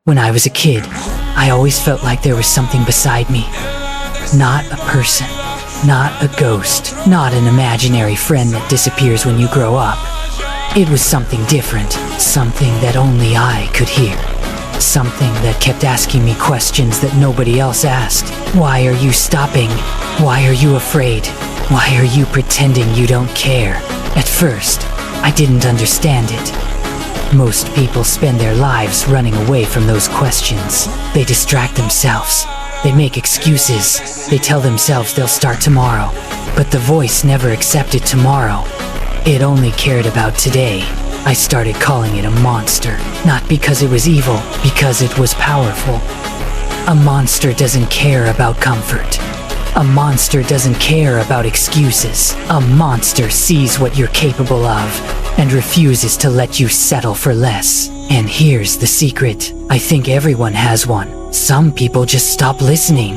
When I was a kid, I always felt like there was something beside me. Not a person, not a ghost, not an imaginary friend that disappears when you grow up. It was something different, something that only I could hear. Something that kept asking me questions that nobody else asked. Why are you stopping? Why are you afraid? Why are you pretending you don't care? At first, I didn't understand it. Most people spend their lives running away from those questions. They distract themselves. They make excuses. They tell themselves they'll start tomorrow. But the voice never accepted tomorrow. It only cared about today. I started calling it a monster. Not because it was evil, because it was powerful. A monster doesn't care about comfort. A monster doesn't care about excuses. A monster sees what you're capable of and refuses to let you settle for less. And here's the secret. I think everyone has one. Some people just stop listening.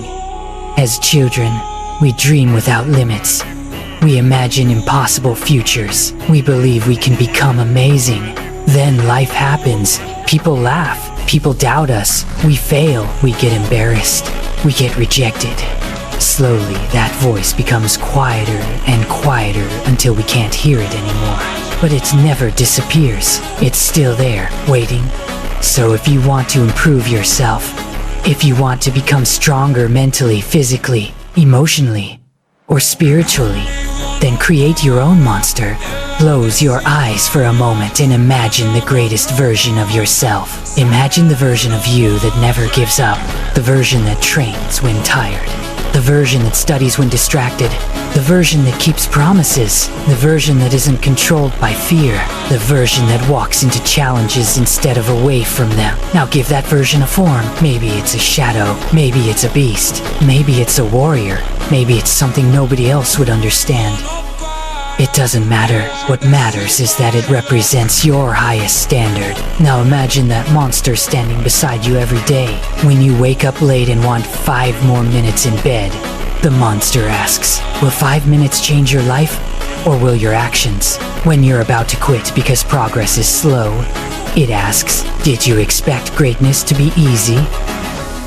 As children, we dream without limits. We imagine impossible futures. We believe we can become amazing. Then life happens. People laugh. People doubt us. We fail. We get embarrassed. We get rejected. Slowly, that voice becomes quieter and quieter until we can't hear it anymore. But it never disappears. It's still there, waiting. So if you want to improve yourself, if you want to become stronger mentally, physically, emotionally, or spiritually, then create your own monster. Close your eyes for a moment and imagine the greatest version of yourself. Imagine the version of you that never gives up, the version that trains when tired, the version that studies when distracted, the version that keeps promises, the version that isn't controlled by fear, the version that walks into challenges instead of away from them. Now give that version a form. Maybe it's a shadow, maybe it's a beast, maybe it's a warrior, maybe it's something nobody else would understand. It doesn't matter. What matters is that it represents your highest standard. Now imagine that monster standing beside you every day. When you wake up late and want 5 more minutes in bed, the monster asks, will 5 minutes change your life, or will your actions? When you're about to quit because progress is slow, it asks, did you expect greatness to be easy?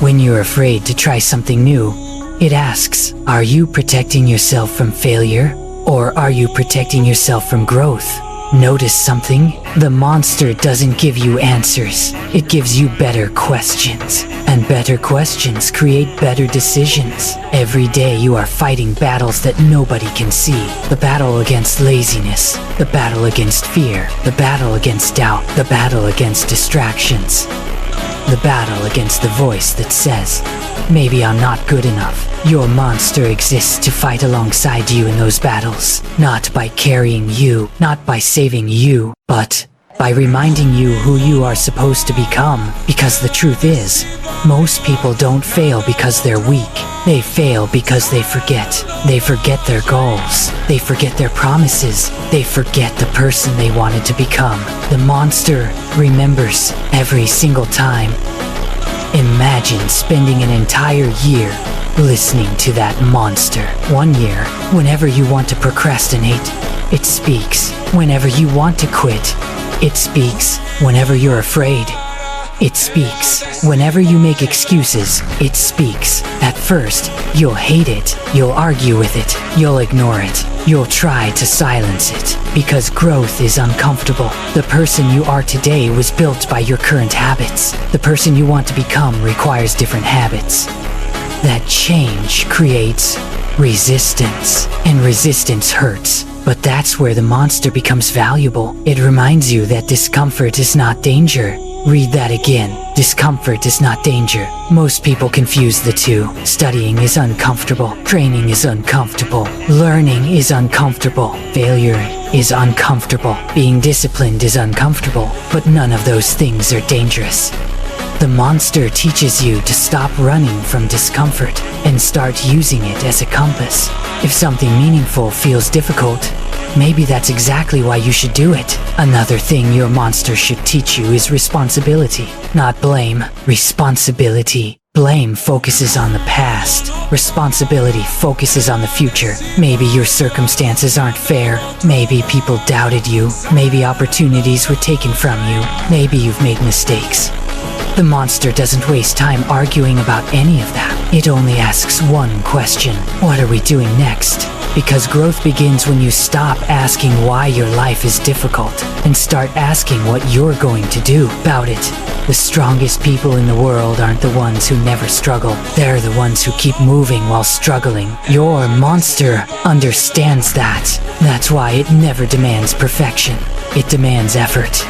When you're afraid to try something new, it asks, are you protecting yourself from failure? Or are you protecting yourself from growth? Notice something? The monster doesn't give you answers. It gives you better questions. And better questions create better decisions. Every day you are fighting battles that nobody can see. The battle against laziness. The battle against fear. The battle against doubt. The battle against distractions. The battle against the voice that says, maybe I'm not good enough. Your monster exists to fight alongside you in those battles. Not by carrying you, not by saving you, but by reminding you who you are supposed to become. Because the truth is, most people don't fail because they're weak. They fail because they forget. They forget their goals. They forget their promises. They forget the person they wanted to become. The monster remembers every single time. Imagine spending an entire year listening to that monster. 1 year, whenever you want to procrastinate, it speaks. Whenever you want to quit, it speaks. Whenever you're afraid, it speaks. Whenever you make excuses, it speaks. At first, you'll hate it. You'll argue with it. You'll ignore it. You'll try to silence it. Because growth is uncomfortable. The person you are today was built by your current habits. The person you want to become requires different habits. That change creates resistance. And resistance hurts. But that's where the monster becomes valuable. It reminds you that discomfort is not danger. Read that again. Discomfort is not danger. Most people confuse the two. Studying is uncomfortable. Training is uncomfortable. Learning is uncomfortable. Failure is uncomfortable. Being disciplined is uncomfortable. But none of those things are dangerous. The monster teaches you to stop running from discomfort and start using it as a compass. If something meaningful feels difficult, maybe that's exactly why you should do it. Another thing your monster should teach you is responsibility, not blame. Responsibility. Blame focuses on the past. Responsibility focuses on the future. Maybe your circumstances aren't fair. Maybe people doubted you. Maybe opportunities were taken from you. Maybe you've made mistakes. The monster doesn't waste time arguing about any of that. It only asks one question: what are we doing next? Because growth begins when you stop asking why your life is difficult and start asking what you're going to do about it. The strongest people in the world aren't the ones who never struggle. They're the ones who keep moving while struggling. Your monster understands that. That's why it never demands perfection. It demands effort.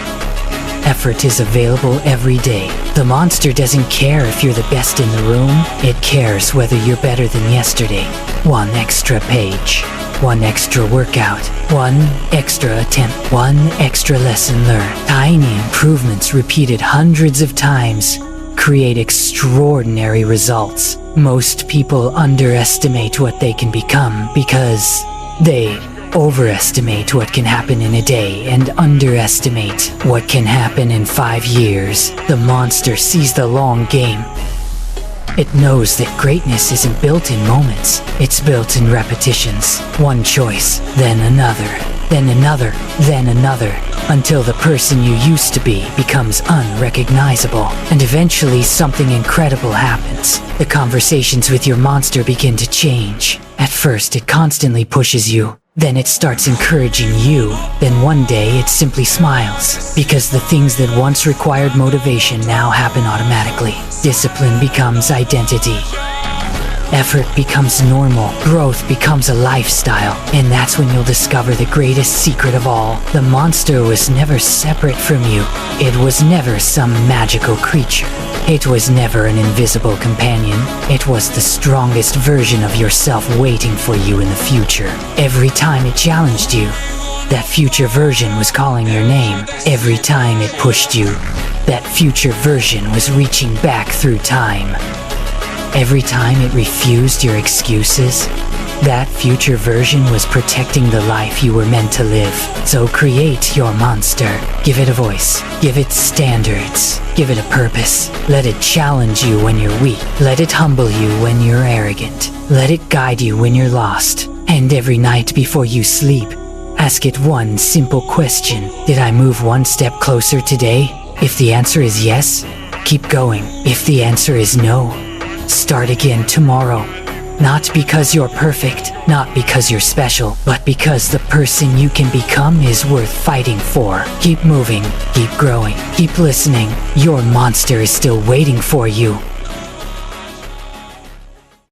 Effort is available every day. The monster doesn't care if you're the best in the room. It cares whether you're better than yesterday. One extra page, one extra workout, one extra attempt, one extra lesson learned. Tiny improvements repeated hundreds of times create extraordinary results. Most people underestimate what they can become because they overestimate what can happen in a day and underestimate what can happen in 5 years. The monster sees the long game. It knows that greatness isn't built in moments. It's built in repetitions. One choice, then another, then another, then another, until the person you used to be becomes unrecognizable. And eventually something incredible happens. The conversations with your monster begin to change. At first it constantly pushes you. Then it starts encouraging you. Then one day it simply smiles. Because the things that once required motivation now happen automatically. Discipline becomes identity. Effort becomes normal. Growth becomes a lifestyle. And that's when you'll discover the greatest secret of all. The monster was never separate from you. It was never some magical creature. It was never an invisible companion. It was the strongest version of yourself waiting for you in the future. Every time it challenged you, that future version was calling your name. Every time it pushed you, that future version was reaching back through time. Every time it refused your excuses, that future version was protecting the life you were meant to live. So create your monster. Give it a voice. Give it standards. Give it a purpose. Let it challenge you when you're weak. Let it humble you when you're arrogant. Let it guide you when you're lost. And every night before you sleep, ask it one simple question. Did I move one step closer today? If the answer is yes, keep going. If the answer is no, start again tomorrow. Not because you're perfect, not because you're special, but because the person you can become is worth fighting for. Keep moving, keep growing, keep listening. Your monster is still waiting for you.